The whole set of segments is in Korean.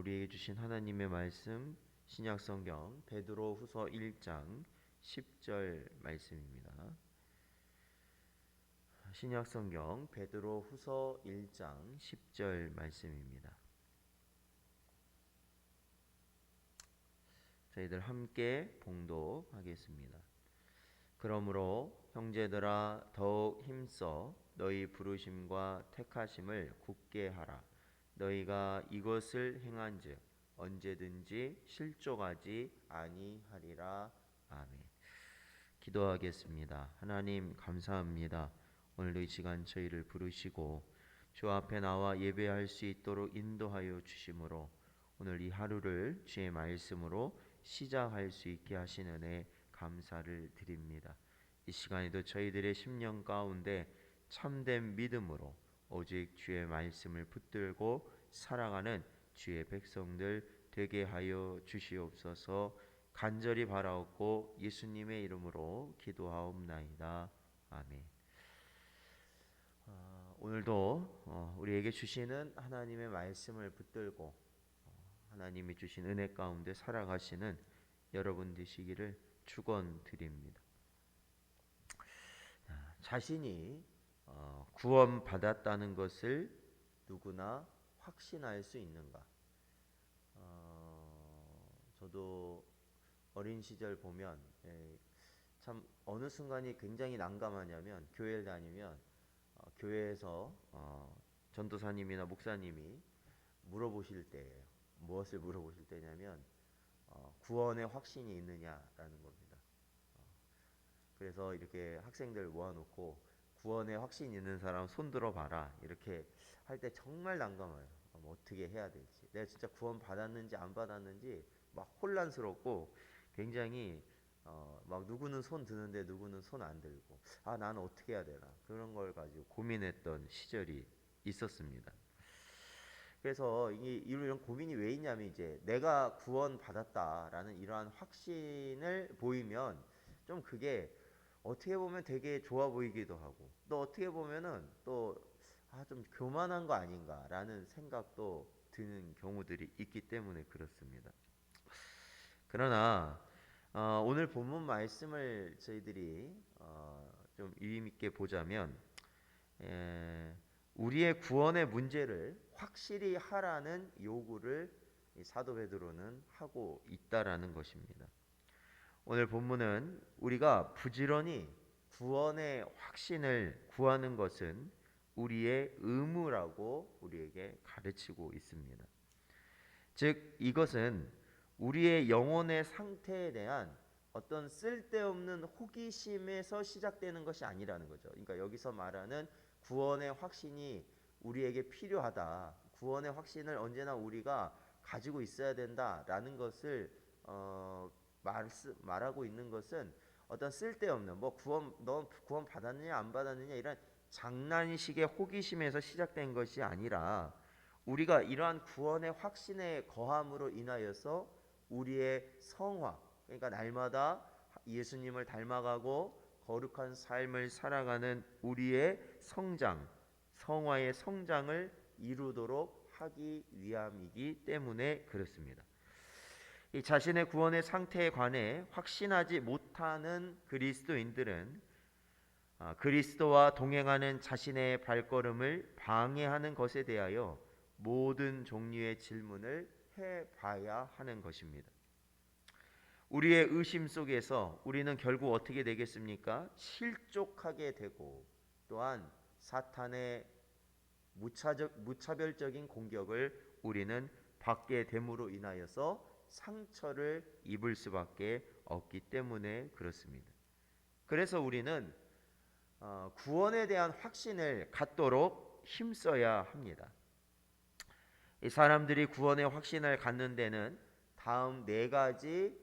우리에게 주신 하나님의 말씀 신약성경 베드로후서 1장 10절 말씀입니다. 신약성경 베드로후서 1장 10절 말씀입니다. 저희들 함께 봉독하겠습니다. 그러므로 형제들아 더욱 힘써 너희 부르심과 택하심을 굳게 하라. 너희가 이것을 행한즉 언제든지 실족하지 아니하리라. 아멘. 기도하겠습니다. 하나님 감사합니다. 오늘도 이 시간 저희를 부르시고 주 앞에 나와 예배할 수 있도록 인도하여 주심으로 오늘 이 하루를 주의 말씀으로 시작할 수 있게 하신 은혜 감사를 드립니다. 이 시간에도 저희들의 심령 가운데 참된 믿음으로 오직 주의 말씀을 붙들고 살아가는 주의 백성들 되게 하여 주시옵소서. 간절히 바라옵고 예수님의 이름으로 기도하옵나이다. 아멘. 오늘도 우리에게 주시는 하나님의 말씀을 붙들고 하나님이 주신 은혜 가운데 살아가시는 여러분 되시기를 축원드립니다. 자신이 구원받았다는 것을 누구나 확신할 수 있는가? 저도 어린 시절 보면 참 어느 순간이 굉장히 난감하냐면 교회를 다니면 교회에서 전도사님이나 목사님이 물어보실 때예요. 무엇을 물어보실 때냐면 구원의 확신이 있느냐라는 겁니다. 그래서 이렇게 학생들 모아놓고 구원의 확신 있는 사람 손 들어봐라 이렇게 할 때 정말 난감해요. 뭐 어떻게 해야 될지, 내가 진짜 구원 받았는지 안 받았는지 막 혼란스럽고 굉장히 막 누구는 손 드는데 누구는 손 안 들고 나는 어떻게 해야 되나 그런 걸 가지고 고민했던 시절이 있었습니다. 그래서 이런 고민이 왜 있냐면 이제 내가 구원 받았다라는 이러한 확신을 보이면 좀 그게 어떻게 보면 되게 좋아 보이기도 하고 또 어떻게 보면은 또 좀 교만한 거 아닌가라는 생각도 드는 경우들이 있기 때문에 그렇습니다. 그러나 오늘 본문 말씀을 저희들이 좀 유의 있게 보자면 우리의 구원의 문제를 확실히 하라는 요구를 사도 베드로는 하고 있다라는 것입니다. 오늘 본문은 우리가 부지런히 구원의 확신을 구하는 것은 우리의 의무라고 우리에게 가르치고 있습니다. 즉 이것은 우리의 영혼의 상태에 대한 어떤 쓸데없는 호기심에서 시작되는 것이 아니라는 거죠. 그러니까 여기서 말하는 구원의 확신이 우리에게 필요하다. 구원의 확신을 언제나 우리가 가지고 있어야 된다라는 것을 말하고 있는 것은 어떤 쓸데없는 너 구원 받았느냐 안 받았느냐 이런 장난식의 호기심에서 시작된 것이 아니라 우리가 이러한 구원의 확신에 거함으로 인하여서 우리의 성화, 그러니까 날마다 예수님을 닮아가고 거룩한 삶을 살아가는 우리의 성장, 성화의 성장을 이루도록 하기 위함이기 때문에 그렇습니다. 이 자신의 구원의 상태에 관해 확신하지 못하는 그리스도인들은 그리스도와 동행하는 자신의 발걸음을 방해하는 것에 대하여 모든 종류의 질문을 해봐야 하는 것입니다. 우리의 의심 속에서 우리는 결국 어떻게 되겠습니까? 실족하게 되고 또한 사탄의 무차별적인 공격을 우리는 받게 됨으로 인하여서 상처를 입을 수밖에 없기 때문에 그렇습니다. 그래서 우리는 구원에 대한 확신을 갖도록 힘써야 합니다. 이 사람들이 구원의 확신을 갖는 데는 다음 네 가지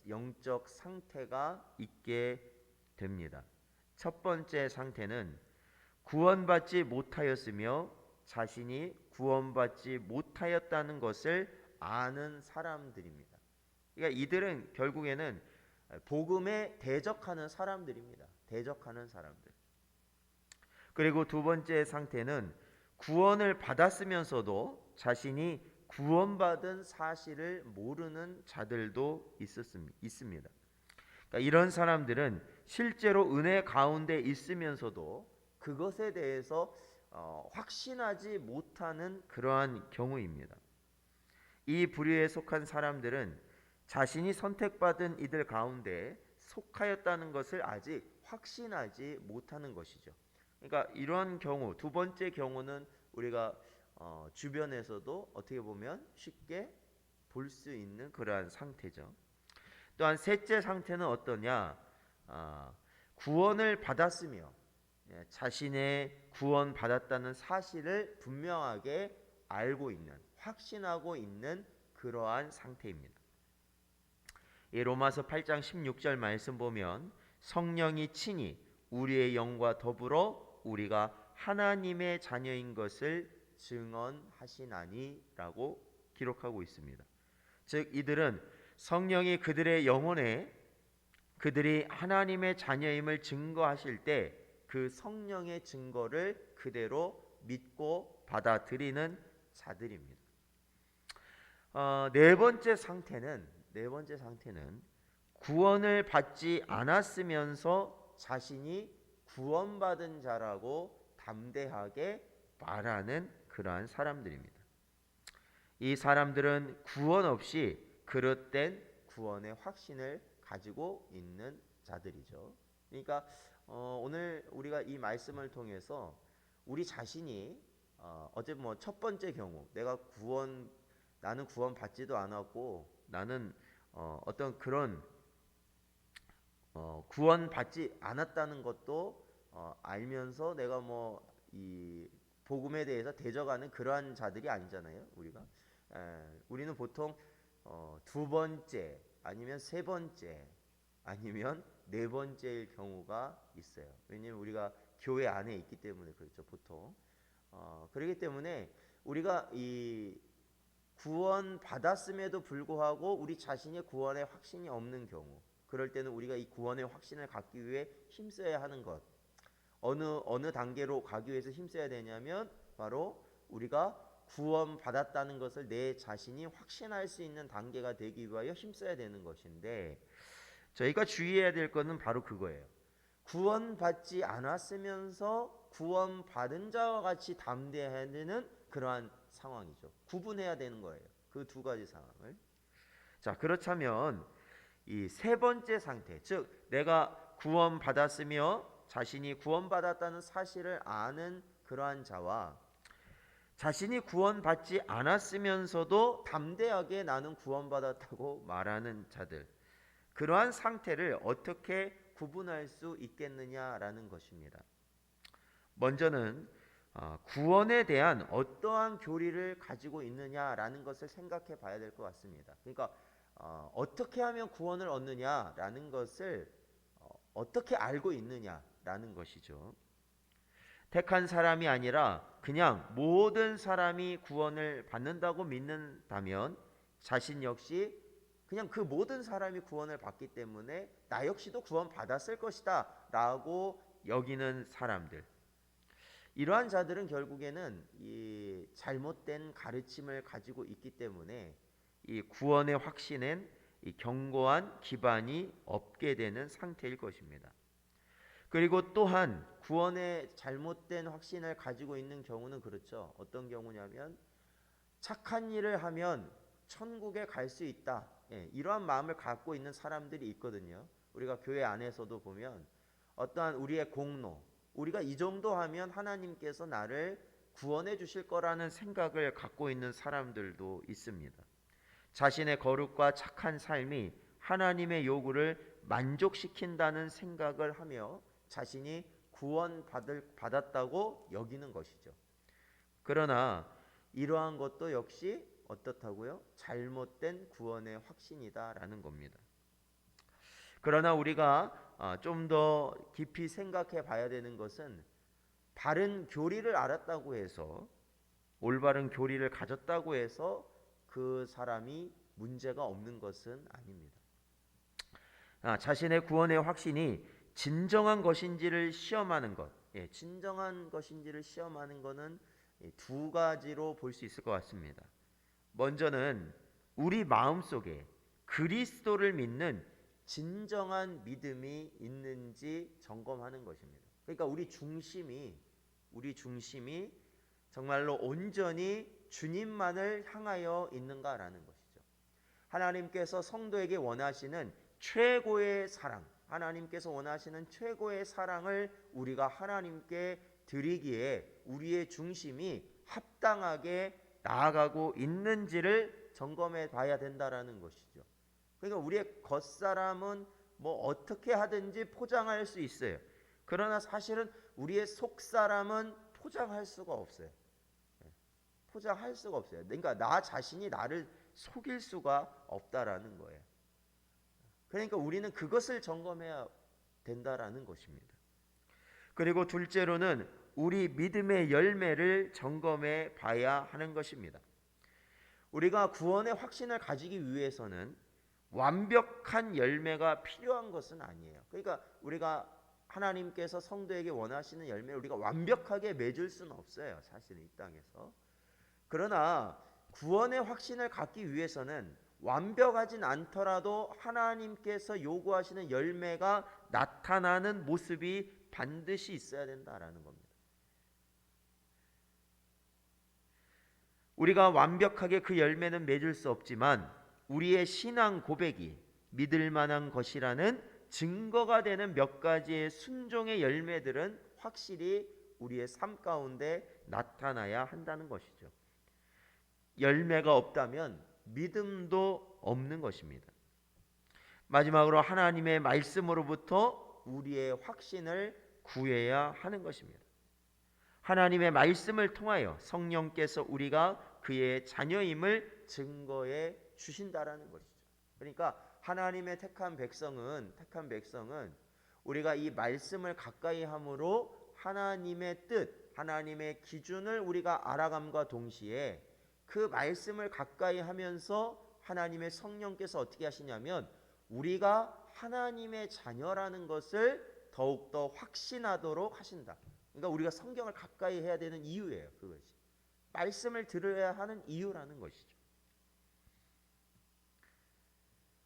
영적 상태가 있게 됩니다. 첫 번째 상태는 구원받지 못하였으며 자신이 구원받지 못하였다는 것을 아는 사람들입니다. 그러니까 이들은 결국에는 복음에 대적하는 사람들입니다. 대적하는 사람들. 그리고 두 번째 상태는 구원을 받았으면서도 자신이 구원받은 사실을 모르는 자들도 있습니다. 그러니까 이런 사람들은 실제로 은혜 가운데 있으면서도 그것에 대해서 확신하지 못하는 그러한 경우입니다. 이 부류에 속한 사람들은 자신이 선택받은 이들 가운데 속하였다는 것을 아직 확신하지 못하는 것이죠. 그러니까 이러한 경우, 두 번째 경우는 우리가 주변에서도 어떻게 보면 쉽게 볼 수 있는 그러한 상태죠. 또한 셋째 상태는 어떠냐? 구원을 받았으며 자신의 구원 받았다는 사실을 분명하게 알고 있는, 확신하고 있는 그러한 상태입니다. 이 로마서 8장 16절 말씀 보면 성령이 친히 우리의 영과 더불어 우리가 하나님의 자녀인 것을 증언하시나니라고 기록하고 있습니다. 즉 이들은 성령이 그들의 영혼에 그들이 하나님의 자녀임을 증거하실 때 그 성령의 증거를 그대로 믿고 받아들이는 자들입니다. 네 번째 상태는 구원을 받지 않았으면서 자신이 구원받은 자라고 담대하게 말하는 그러한 사람들입니다. 이 사람들은 구원 없이 그릇된 구원의 확신을 가지고 있는 자들이죠. 그러니까 오늘 우리가 이 말씀을 통해서 우리 자신이 어쨌든 뭐 첫 번째 경우 나는 구원 받지도 않았고 나는 어떤 그런 구원 받지 않았다는 것도 알면서 내가 뭐 이 복음에 대해서 대적하는 그러한 자들이 아니잖아요. 우리는 보통 두 번째 아니면 세 번째 아니면 네 번째일 경우가 있어요. 왜냐하면 우리가 교회 안에 있기 때문에 그렇죠. 보통 그렇기 때문에 우리가 이 구원 받았음에도 불구하고 우리 자신의 구원의 확신이 없는 경우, 그럴 때는 우리가 이 구원의 확신을 갖기 위해 힘써야 하는 것, 어느 단계로 가기 위해서 힘써야 되냐면 바로 우리가 구원 받았다는 것을 내 자신이 확신할 수 있는 단계가 되기 위하여 힘써야 되는 것인데, 저희가 주의해야 될 것은 바로 그거예요. 구원받지 않았으면서 구원받은 자와 같이 담대해야 되는 그러한 상황이죠. 구분해야 되는 거예요. 그 두 가지 상황을. 자, 그렇다면 이 세 번째 상태, 즉 내가 구원받았으며 자신이 구원받았다는 사실을 아는 그러한 자와 자신이 구원받지 않았으면서도 담대하게 나는 구원받았다고 말하는 자들, 그러한 상태를 어떻게 구분할 수 있겠느냐라는 것입니다. 먼저는 구원에 대한 어떠한 교리를 가지고 있느냐라는 것을 생각해 봐야 될 것 같습니다. 그러니까 어떻게 하면 구원을 얻느냐라는 것을 어떻게 알고 있느냐라는 것이죠. 택한 사람이 아니라 그냥 모든 사람이 구원을 받는다고 믿는다면 자신 역시 그냥 그 모든 사람이 구원을 받기 때문에 나 역시도 구원 받았을 것이다 라고 여기는 사람들, 이러한 자들은 결국에는 이 잘못된 가르침을 가지고 있기 때문에 이 구원의 확신엔 이 견고한 기반이 없게 되는 상태일 것입니다. 그리고 또한 구원의 잘못된 확신을 가지고 있는 경우는 그렇죠. 어떤 경우냐면 착한 일을 하면 천국에 갈 수 있다, 이러한 마음을 갖고 있는 사람들이 있거든요. 우리가 교회 안에서도 보면 어떠한 우리의 공로, 우리가 이 정도 하면 하나님께서 나를 구원해 주실 거라는 생각을 갖고 있는 사람들도 있습니다. 자신의 거룩과 착한 삶이 하나님의 요구를 만족시킨다는 생각을 하며 자신이 받았다고 여기는 것이죠. 그러나 이러한 것도 역시 어떻다고요? 잘못된 구원의 확신이다라는 겁니다. 그러나 우리가 좀 더 깊이 생각해 봐야 되는 것은 바른 교리를 알았다고 해서, 올바른 교리를 가졌다고 해서 그 사람이 문제가 없는 것은 아닙니다. 자신의 구원의 확신이 진정한 것인지를 시험하는 것, 진정한 것인지를 시험하는 것은 두 가지로 볼 수 있을 것 같습니다. 먼저는 우리 마음속에 그리스도를 믿는 진정한 믿음이 있는지 점검하는 것입니다. 그러니까 우리 중심이 정말로 온전히 주님만을 향하여 있는가라는 것이죠. 하나님께서 성도에게 원하시는 최고의 사랑, 하나님께서 원하시는 최고의 사랑을 우리가 하나님께 드리기에 우리의 중심이 합당하게 나아가고 있는지를 점검해 봐야 된다라는 것이죠. 그러니까 우리의 겉사람은 뭐 어떻게 하든지 포장할 수 있어요. 그러나 사실은 우리의 속사람은 포장할 수가 없어요. 포장할 수가 없어요. 그러니까 나 자신이 나를 속일 수가 없다라는 거예요. 그러니까 우리는 그것을 점검해야 된다라는 것입니다. 그리고 둘째로는 우리 믿음의 열매를 점검해 봐야 하는 것입니다. 우리가 구원의 확신을 가지기 위해서는 완벽한 열매가 필요한 것은 아니에요. 그러니까 우리가 하나님께서 성도에게 원하시는 열매를 우리가 완벽하게 맺을 수는 없어요. 사실은 이 땅에서. 그러나 구원의 확신을 갖기 위해서는 완벽하진 않더라도 하나님께서 요구하시는 열매가 나타나는 모습이 반드시 있어야 된다라는 겁니다. 우리가 완벽하게 그 열매는 맺을 수 없지만 우리의 신앙 고백이 믿을 만한 것이라는 증거가 되는 몇 가지의 순종의 열매들은 확실히 우리의 삶 가운데 나타나야 한다는 것이죠. 열매가 없다면 믿음도 없는 것입니다. 마지막으로 하나님의 말씀으로부터 우리의 확신을 구해야 하는 것입니다. 하나님의 말씀을 통하여 성령께서 우리가 그의 자녀임을 증거해 주신다라는 것이죠. 그러니까 하나님의 택한 백성은 우리가 이 말씀을 가까이 함으로 하나님의 뜻, 하나님의 기준을 우리가 알아감과 동시에 그 말씀을 가까이 하면서 하나님의 성령께서 어떻게 하시냐면 우리가 하나님의 자녀라는 것을 더욱더 확신하도록 하신다. 그러니까 우리가 성경을 가까이 해야 되는 이유예요. 그것이 말씀을 들어야 하는 이유라는 것이죠.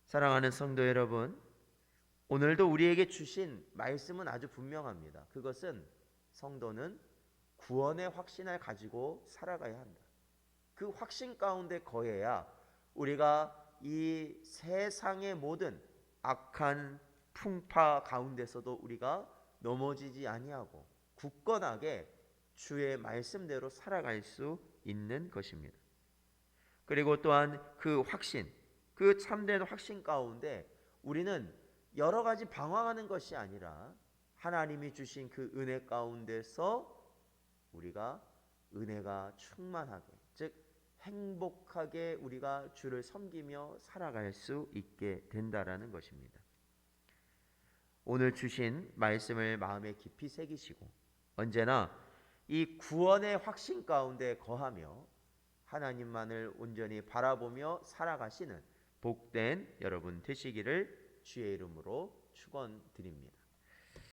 사랑하는 성도 여러분, 오늘도 우리에게 주신 말씀은 아주 분명합니다. 그것은 성도는 구원의 확신을 가지고 살아가야 한다. 그 확신 가운데 거해야 우리가 이 세상의 모든 악한 풍파 가운데서도 우리가 넘어지지 아니하고 굳건하게 주의 말씀대로 살아갈 수 있는 것입니다. 그리고 또한 그 확신, 그 참된 확신 가운데 우리는 여러 가지 방황하는 것이 아니라 하나님이 주신 그 은혜 가운데서 우리가 은혜가 충만하게, 즉 행복하게 우리가 주를 섬기며 살아갈 수 있게 된다라는 것입니다. 오늘 주신 말씀을 마음에 깊이 새기시고 언제나 이 구원의 확신 가운데 거하며 하나님만을 온전히 바라보며 살아가시는 복된 여러분 되시기를 주의 이름으로 축원드립니다.